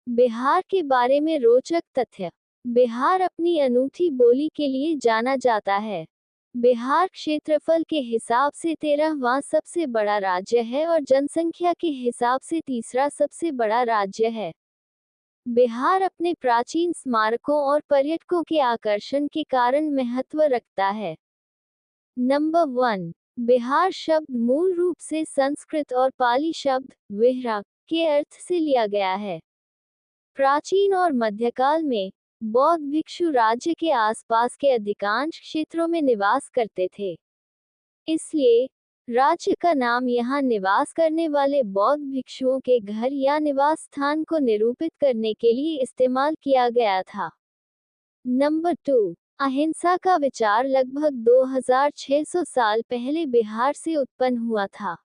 बिहार के बारे में रोचक तथ्य। बिहार अपनी अनूठी बोली के लिए जाना जाता है। बिहार क्षेत्रफल के हिसाब से 13वां सबसे बड़ा राज्य है और जनसंख्या के हिसाब से तीसरा सबसे बड़ा राज्य है। बिहार अपने प्राचीन स्मारकों और पर्यटकों के आकर्षण के कारण महत्व रखता है। नंबर 1। बिहार शब्द मूल रूप से संस्कृत और पाली शब्द विहरा के अर्थ से लिया गया है। प्राचीन और मध्यकाल में बौद्ध भिक्षु राज्य के आसपास के अधिकांश क्षेत्रों में निवास करते थे। इसलिए राज्य का नाम यहाँ निवास करने वाले बौद्ध भिक्षुओं के घर या निवास स्थान को निरूपित करने के लिए इस्तेमाल किया गया था। नंबर 2। अहिंसा का विचार लगभग 2600 साल पहले बिहार से उत्पन्न हुआ था।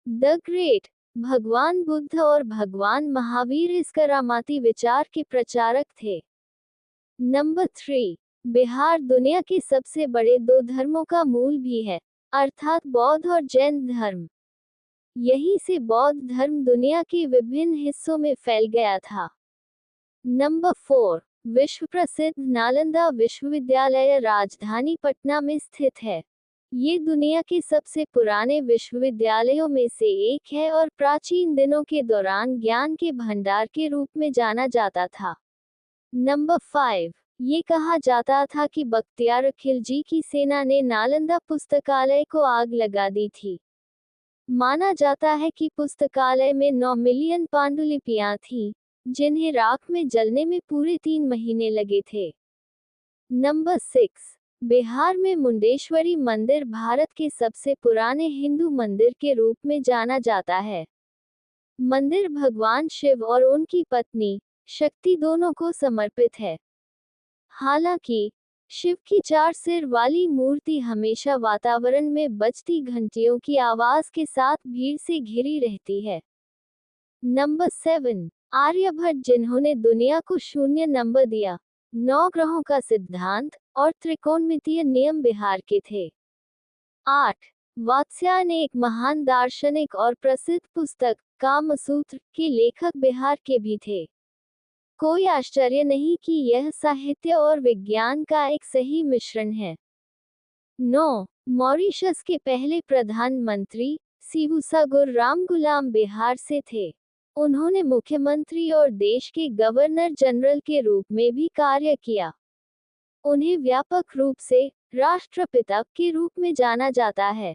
द ग्रेट भगवान बुद्ध और भगवान महावीर इस करामाती विचार के प्रचारक थे। नंबर 3। बिहार दुनिया के सबसे बड़े दो धर्मों का मूल भी है, अर्थात बौद्ध और जैन धर्म। यहीं से बौद्ध धर्म दुनिया के विभिन्न हिस्सों में फैल गया था। नंबर 4। विश्व प्रसिद्ध नालंदा विश्वविद्यालय राजधानी पटना में स्थित है। ये दुनिया के सबसे पुराने विश्वविद्यालयों में से एक है और प्राचीन दिनों के दौरान ज्ञान के भंडार के रूप में जाना जाता था। नंबर 5। ये कहा जाता था कि बख्तियार खिलजी की सेना ने नालंदा पुस्तकालय को आग लगा दी थी। माना जाता है कि पुस्तकालय में 9 मिलियन पांडुलिपियां थीं, जिन्हें राख में जलने में पूरे 3 महीने लगे थे। नंबर 6। बिहार में मुंडेश्वरी मंदिर भारत के सबसे पुराने हिंदू मंदिर के रूप में जाना जाता है। मंदिर भगवान शिव और उनकी पत्नी शक्ति दोनों को समर्पित है। हालांकि शिव की 4 सिर वाली मूर्ति हमेशा वातावरण में बजती घंटियों की आवाज के साथ भीड़ से घिरी रहती है। नंबर 7। आर्यभट्ट, जिन्होंने दुनिया को शून्य नंबर दिया, 9 ग्रहों का सिद्धांत और त्रिकोणमितीय नियम बिहार के थे। 8। वात्स्यायन एक महान दार्शनिक और प्रसिद्ध पुस्तक कामसूत्र के लेखक बिहार के भी थे। कोई आश्चर्य नहीं कि यह साहित्य और विज्ञान का एक सही मिश्रण है। 9। मॉरिशस के पहले प्रधानमंत्री सिबुसागुर रामगुलाम बिहार से थे। उन्होंने मुख्यमंत्री और देश के गवर्नर जनरल के रूप में भी कार्य किया। उन्हें व्यापक रूप से राष्ट्रपिता के रूप में जाना जाता है।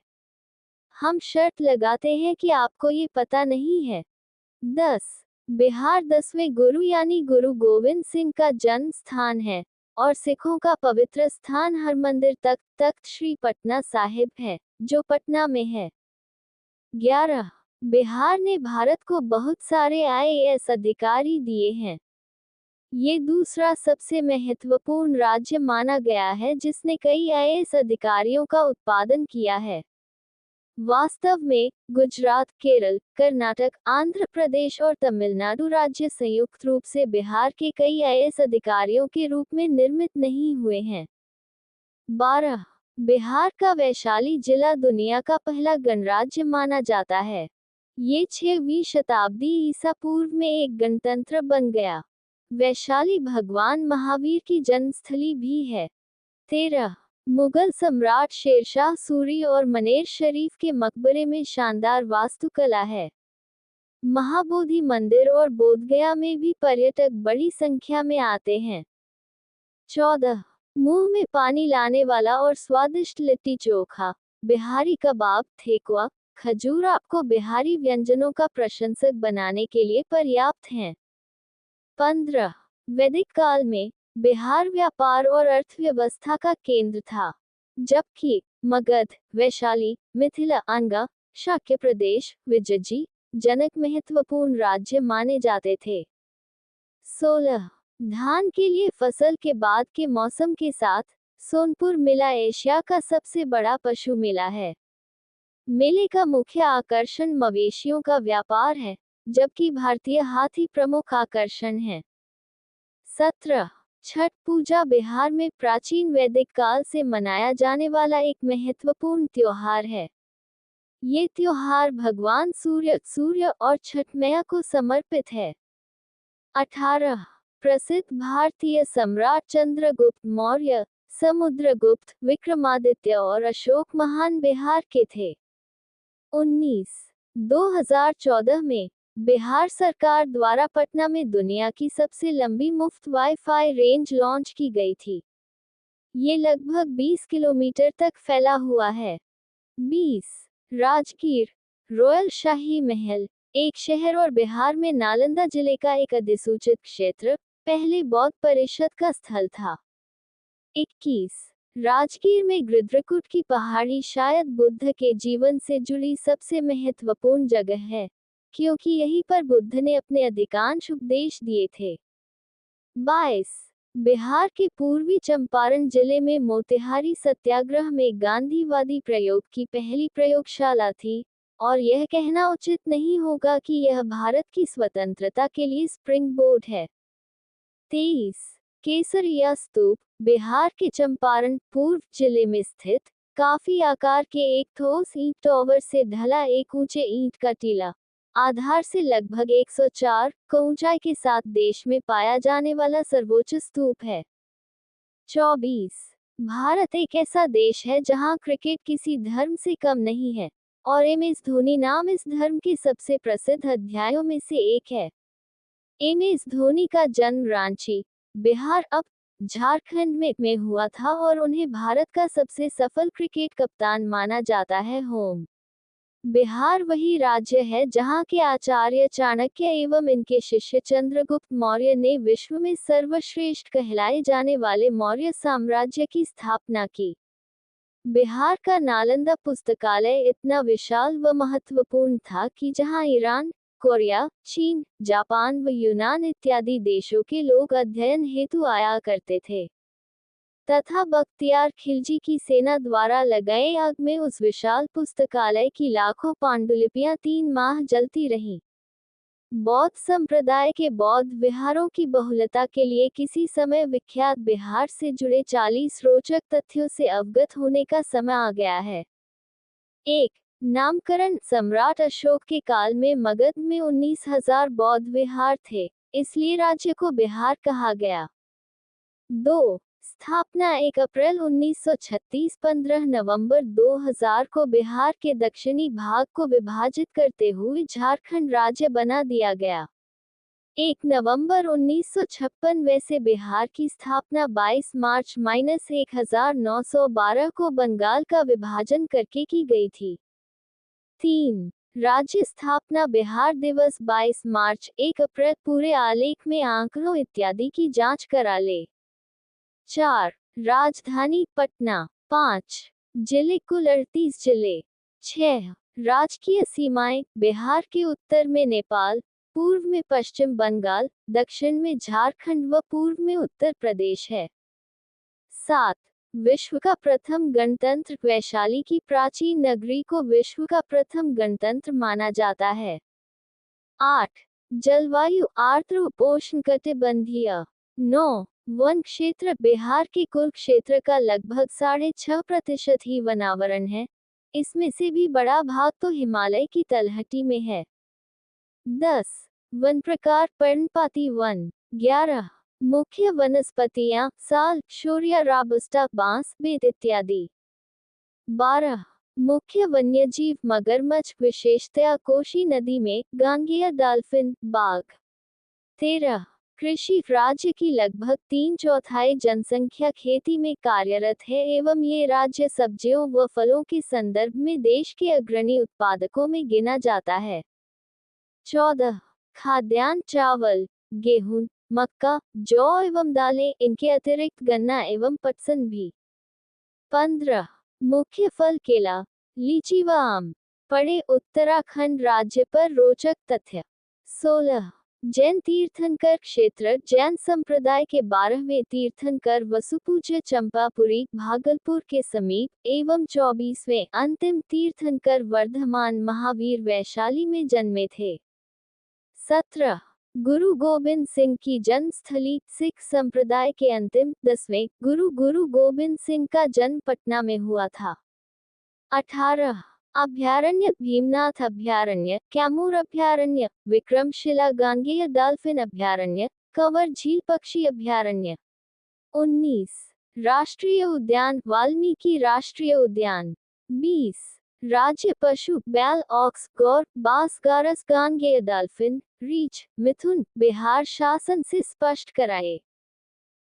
हम शर्त लगाते हैं कि आपको ये पता नहीं है। 10। बिहार 10वें गुरु यानी गुरु गोविंद सिंह का जन्म स्थान है और सिखों का पवित्र स्थान हरमंदिर तख्त श्री पटना साहिब है, जो पटना में है। 11। बिहार ने भारत को बहुत सारे IAS अधिकारी दिए हैं। ये दूसरा सबसे महत्वपूर्ण राज्य माना गया है जिसने कई IAS अधिकारियों का उत्पादन किया है। वास्तव में गुजरात, केरल, कर्नाटक, आंध्र प्रदेश और तमिलनाडु राज्य संयुक्त रूप से बिहार के कई IAS अधिकारियों के रूप में निर्मित नहीं हुए हैं। 12। बिहार का वैशाली जिला दुनिया का पहला गणराज्य माना जाता है। ये 6वीं शताब्दी ईसा पूर्व में एक गणतंत्र बन गया। वैशाली भगवान महावीर की जन्मस्थली भी है। 13। मुगल सम्राट शेरशाह सूरी और मनेर शरीफ के मकबरे में शानदार वास्तुकला है। महाबोधि मंदिर और बोधगया में भी पर्यटक बड़ी संख्या में आते हैं। 14। मुंह में पानी लाने वाला और स्वादिष्ट लिट्टी चोखा, बिहारी कबाब, ठेकुआ, खजूर आपको बिहारी व्यंजनों का प्रशंसक बनाने के लिए पर्याप्त हैं। 15। वैदिक काल में बिहार व्यापार और अर्थव्यवस्था का केंद्र था, जबकि मगध, वैशाली, मिथिला अंगा, शाक्य प्रदेश, विजयजी, जनक महत्वपूर्ण राज्य माने जाते थे। 16। धान के लिए फसल के बाद के मौसम के साथ सोनपुर मेला एशिया का सबसे बड़ा पशु मेला है। मेले का मुख्य आकर्षण मवेशियों का व्यापार है, जबकि भारतीय हाथी प्रमुख आकर्षण है। 17। छठ पूजा बिहार में प्राचीन वैदिक काल से मनाया जाने वाला एक महत्वपूर्ण त्योहार है। ये त्योहार भगवान सूर्य और छठ मैया को समर्पित है। 18 प्रसिद्ध भारतीय सम्राट चंद्रगुप्त मौर्य, समुद्रगुप्त, विक्रमादित्य और अशोक महान बिहार के थे। 19 2014 में बिहार सरकार द्वारा पटना में दुनिया की सबसे लंबी मुफ्त वाईफाई रेंज लॉन्च की गई थी। ये लगभग 20 किलोमीटर तक फैला हुआ है। 20 राजगीर, रॉयल शाही महल, एक शहर और बिहार में नालंदा जिले का एक अधिसूचित क्षेत्र, पहले बौद्ध परिषद का स्थल था। 21 राजगीर में गृध्रकूट की पहाड़ी शायद बुद्ध के जीवन से जुड़ी सबसे महत्वपूर्ण जगह है, क्योंकि यहीं पर बुद्ध ने अपने अधिकांश उपदेश दिए थे। 22 बिहार के पूर्वी चंपारण जिले में मोतिहारी सत्याग्रह में गांधीवादी प्रयोग की पहली प्रयोगशाला थी, और यह कहना उचित नहीं होगा कि यह भारत की स्वतंत्रता के लिए स्प्रिंग बोर्ड है। 23 केसरिया स्तूप, बिहार के चंपारण पूर्व जिले में स्थित, काफी आकार के एक ठोस ईंट टॉवर से ढला एक ऊंचे ईंट का टीला, आधार से लगभग 104 ऊंचाई के साथ देश में पाया जाने वाला सर्वोच्च स्तूप है। 24 भारत एक ऐसा देश है जहां क्रिकेट किसी धर्म से कम नहीं है, और MS धोनी नाम इस धर्म के सबसे प्रसिद्ध अध्यायों में से एक है। MS धोनी का जन्म रांची, बिहार अब झारखंड में हुआ था और उन्हें भारत का सबसे सफल क्रिकेट कप्तान माना जाता है। होम बिहार वही राज्य है जहां के आचार्य चाणक्य एवं इनके शिष्य चंद्रगुप्त मौर्य ने विश्व में सर्वश्रेष्ठ कहलाए जाने वाले मौर्य साम्राज्य की स्थापना की। बिहार का नालंदा पुस्तकालय इतना विशाल व महत्वपूर्ण था कि जहां ईरान, कोरिया, चीन, जापान व यूनान इत्यादि देशों के लोग अध्ययन हेतु आया करते थे, तथा बख्तियार खिलजी की सेना द्वारा लगाए आग में उस विशाल पुस्तकालय की लाखों पांडुलिपियां 3 माह जलती रहीं। बौद्ध संप्रदाय के बौद्ध विहारों की बहुलता के लिए किसी समय विख्यात बिहार से जुड़े 40 रोचक तथ्यों से अवगत होने का समय आ गया है। 1 नामकरण, सम्राट अशोक के काल में मगध में 19,000 बौद्ध विहार थे, इसलिए राज्य को बिहार कहा गया। 2 स्थापना 1 अप्रैल 1936, 15 नवंबर 2000 को बिहार के दक्षिणी भाग को विभाजित करते हुए झारखंड राज्य बना दिया गया। 1 नवंबर 1956 वैसे बिहार की स्थापना 22 मार्च 1912 को बंगाल का विभाजन करके की गई थी। 3 राज्य स्थापना बिहार दिवस 22 मार्च 1 अप्रैल पूरे आलेख में आंकड़ों इत्यादि की जांच करा ले। 4 राजधानी पटना। 5 जिले कुल 38 जिले। 6 राजकीय सीमाएं, बिहार के उत्तर में नेपाल, पूर्व में पश्चिम बंगाल, दक्षिण में झारखंड व पूर्व में उत्तर प्रदेश है। 7 विश्व का प्रथम गणतंत्र, वैशाली की प्राचीन नगरी को विश्व का प्रथम गणतंत्र माना जाता है। 8 जलवायु आर्द्र उपोष्णकटिबंधीय। 9 वन क्षेत्र, बिहार के कुल क्षेत्र का लगभग 6.5% ही वनावरण है, इसमें से भी बड़ा भाग तो हिमालय की तलहटी में है। 10 वन प्रकार, पर्णपाती वन। 11 मुख्य वनस्पतियां, साल, शोरिया, राबस्टा, बांस, बेत इत्यादि। 12 मुख्य वन्यजीव, मगरमच्छ, विशेषतया कोशी नदी में, गांगेय डॉल्फिन, बाघ। 13 कृषि, राज्य की लगभग 3/4 जनसंख्या खेती में कार्यरत है एवं ये राज्य सब्जियों व फलों के संदर्भ में देश के अग्रणी उत्पादकों में गिना जाता है। 14 खाद्यान्न, चावल, गेहूं, मक्का, जौ एवं दालें, इनके अतिरिक्त गन्ना एवं पटसन भी। 15 मुख्य फल, केला, लीची व आम। पढ़े उत्तराखंड राज्य पर रोचक तथ्य। 16 जैन तीर्थंकर क्षेत्र, जैन संप्रदाय के 12वें तीर्थंकर वसुपूज्य चंपापुरी, भागलपुर के समीप, एवं 24वें अंतिम तीर्थंकर वर्धमान महावीर वैशाली में जन्मे थे। 17 गुरु गोबिंद सिंह की जन्मस्थली, सिख संप्रदाय के अंतिम 10वें गुरु गोबिंद सिंह का जन्म पटना में हुआ था। 18 अभयारण्य भीमनाथ अभयारण्य, कैमूर अभयारण्य, विक्रमशिला गांगेय डॉल्फिन अभयारण्य, कंवर झील पक्षी अभयारण्य। 19 राष्ट्रीय उद्यान वाल्मीकि राष्ट्रीय उद्यान। 20 राज्य पशु बैल ऑक्स गौर बास गारस गांगेय डॉल्फिन रीछ मिथुन बिहार शासन से स्पष्ट कराए।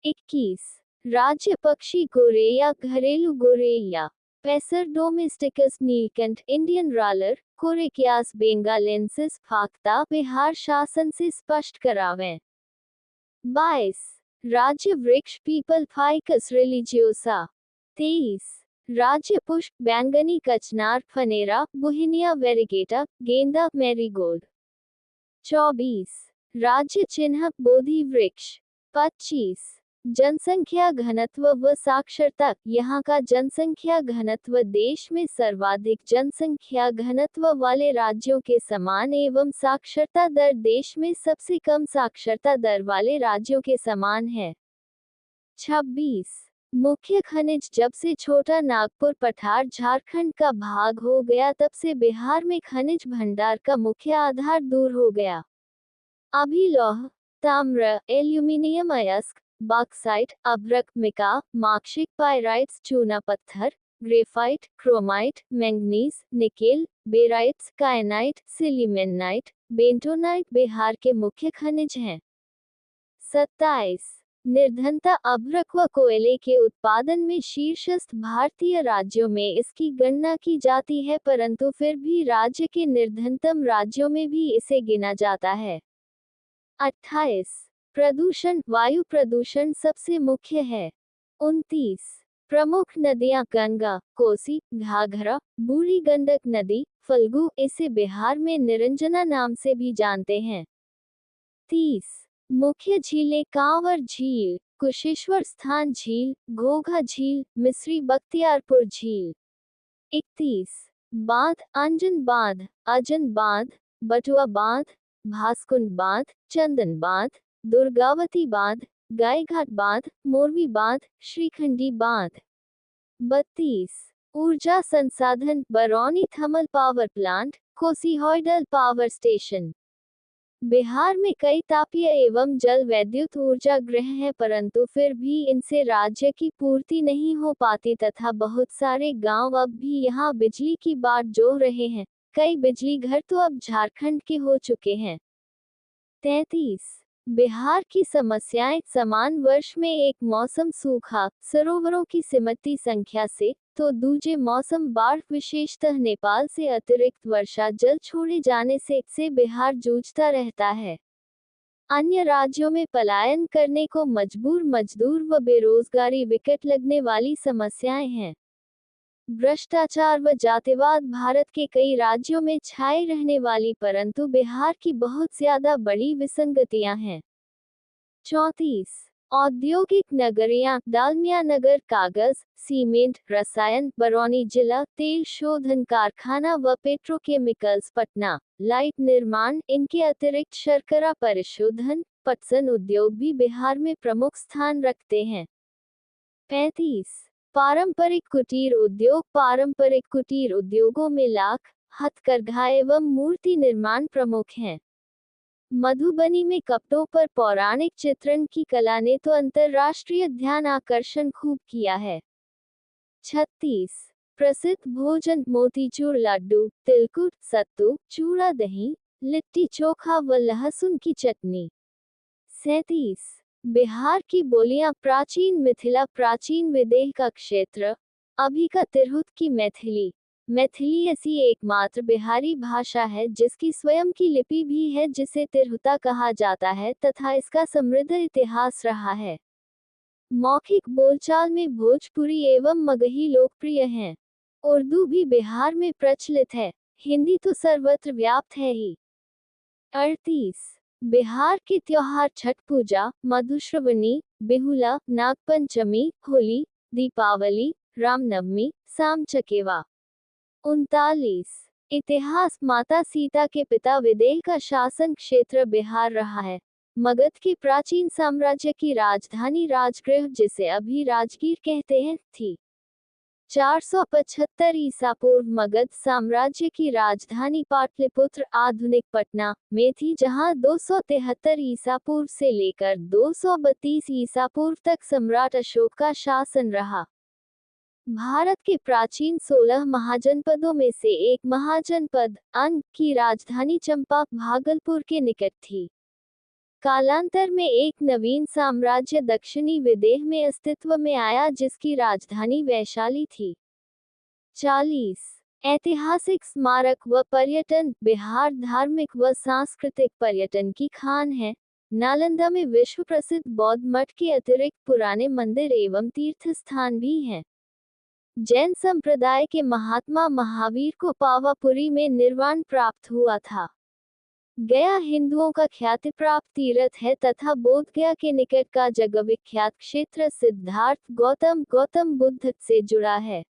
21 राज्य पक्षी गोरैया घरेलू गोरैया पैसर डोमेस्टिकस नीलकंठ इंडियन रालर कोरेकियास बेंगालेंसिस फाख्ता बिहार शासन से स्पष्ट करावें। 22 राज्य वृक्ष पीपल फाइकस रिलीजियोसा। 23 राज्य पुष्प बैंगनी कचनार फनेरा बुहिनिया वेरिगेटा गेंदा मैरीगोल्ड। 24 राज्य चिन्ह बोधि वृक्ष। 25 जनसंख्या घनत्व व साक्षरता, यहाँ का जनसंख्या घनत्व देश में सर्वाधिक जनसंख्या घनत्व वाले राज्यों के समान एवं साक्षरता दर देश में सबसे कम साक्षरता दर वाले राज्यों के समान है। 26 मुख्य खनिज, जब से छोटा नागपुर पठार झारखंड का भाग हो गया तब से बिहार में खनिज भंडार का मुख्य आधार दूर हो गया। अभी लौह, ताम्र, एल्यूमिनियम अयस्क, बॉक्साइट, अभ्रक, मिका, मार्क्शिक पाइराइट्स, चूना पत्थर, graphite, chromite, manganese, nickel, barytes, kyanite, sillimanite, bentonite Bihar के मुख्य खनिज हैं। 27 निर्धनता, अभ्रक व कोयले के उत्पादन में शीर्षस्थ भारतीय राज्यों में इसकी गणना की जाती है, परंतु फिर भी राज्य के निर्धनतम राज्यों में भी इसे गिना जाता है। 28 प्रदूषण, वायु प्रदूषण सबसे मुख्य है। 29 प्रमुख नदियां गंगा, कोसी, घाघरा, बूढ़ी गंडक नदी, फल्गु, इसे बिहार में निरंजना नाम से भी जानते हैं। 30 मुख्य झीलें, कांवर झील, कुशेश्वर स्थान झील, घोघा झील, मिस्री बख्तियारपुर झील। 31 बांध, अंजन बांध, अजन बांध, बटुआ बांध, भास्कुंड बांध, चंदन बांध, दुर्गावती बांध, गायघाट बांध, मोरवी बांध, श्रीखंडी बांध। 32 ऊर्जा संसाधन, Barauni thermal power plant, Kosi hydel power station. Bihar में कई तापीय एवं जल वैद्युत ऊर्जा गृह हैं, परंतु फिर भी इनसे राज्य की पूर्ति नहीं हो पाती तथा बहुत सारे गांव अब भी यहां बिजली की बाट जोह रहे हैं। कई बिजली घर तो अब झारखंड के हो चुके हैं। 33 बिहार की समस्याएं, समान वर्ष में एक मौसम सूखा, सरोवरों की सीमित संख्या से, तो दूजे मौसम बाढ़, विशेषतः नेपाल से अतिरिक्त वर्षा जल छोड़े जाने से बिहार जूझता रहता है। अन्य राज्यों में पलायन करने को मजबूर मजदूर व बेरोजगारी विकट लगने वाली समस्याएं हैं। भ्रष्टाचार व जातिवाद भारत के कई राज्यों में छाए रहने वाली, परंतु बिहार की बहुत ज्यादा बड़ी विसंगतियां हैं। 34 औद्योगिक नगरियां, दालमिया नगर कागज, सीमेंट, रसायन, बरौनी जिला, तेल शोधन कारखाना व पेट्रोकेमिकल्स पटना, लाइट निर्माण, इनके अतिरिक्त शर्करा परिशोधन, पटसन उद्योग भी बिहार में प्रमुख स्थान रखते हैं। 35 पारंपरिक कुटीर उद्योग, पारंपरिक कुटीर उद्योगों में लाख, हथकरघा एवं मूर्ति निर्माण प्रमुख हैं। मधुबनी में कपड़ों पर पौराणिक चित्रण की कला ने तो अंतर्राष्ट्रीय ध्यान आकर्षण खूब किया है। 36 प्रसिद्ध भोजन, मोतीचूर लड्डू, तिलकुट, सत्तू, चूड़ा दही, लिट्टी चोखा व लहसुन की चटनी। 37 बिहार की बोलियां, प्राचीन मिथिला, प्राचीन विदेह का क्षेत्र, अभी का तिरहुत की मैथिली। मैथिली ऐसी एकमात्र बिहारी भाषा है जिसकी स्वयं की लिपि भी है, जिसे तिरहुता कहा जाता है तथा इसका समृद्ध इतिहास रहा है। मौखिक बोलचाल में भोजपुरी एवं मगही लोकप्रिय हैं। उर्दू भी बिहार में प्रचलित है। हिंदी तो सर्वत्र व्याप्त है ही। 38 बिहार के त्योहार, छठ पूजा, मधुश्रवणी, बिहुला, नागपंचमी, होली, दीपावली, रामनवमी, साम चकेवा। 39 इतिहास, माता सीता के पिता विदेह का शासन क्षेत्र बिहार रहा है। मगध के प्राचीन साम्राज्य की राजधानी राजगृह, जिसे अभी राजगीर कहते हैं, थी। 475 ईसा पूर्व मगध साम्राज्य की राजधानी पाटलिपुत्र आधुनिक पटना में थी, जहां 273 ईसा पूर्व से लेकर 232 ईसा पूर्व तक सम्राट अशोक का शासन रहा। भारत के प्राचीन 16 महाजनपदों में से एक महाजनपद अंग की राजधानी चंपा भागलपुर के निकट थी। कालांतर में एक नवीन साम्राज्य दक्षिणी विदेह में अस्तित्व में आया, जिसकी राजधानी वैशाली थी। 40 ऐतिहासिक स्मारक व पर्यटन। बिहार धार्मिक व सांस्कृतिक पर्यटन की खान है। नालंदा में विश्व प्रसिद्ध बौद्ध मठ के अतिरिक्त पुराने मंदिर एवं तीर्थ स्थान भी हैं। जैन संप्रदाय के महात्मा महावीर को पावापुरी में निर्वाण प्राप्त हुआ था। गया हिंदुओं का ख्याति प्राप्त तीर्थ है तथा बोधगया के निकट का जगविख्यात क्षेत्र सिद्धार्थ गौतम बुद्ध से जुड़ा है।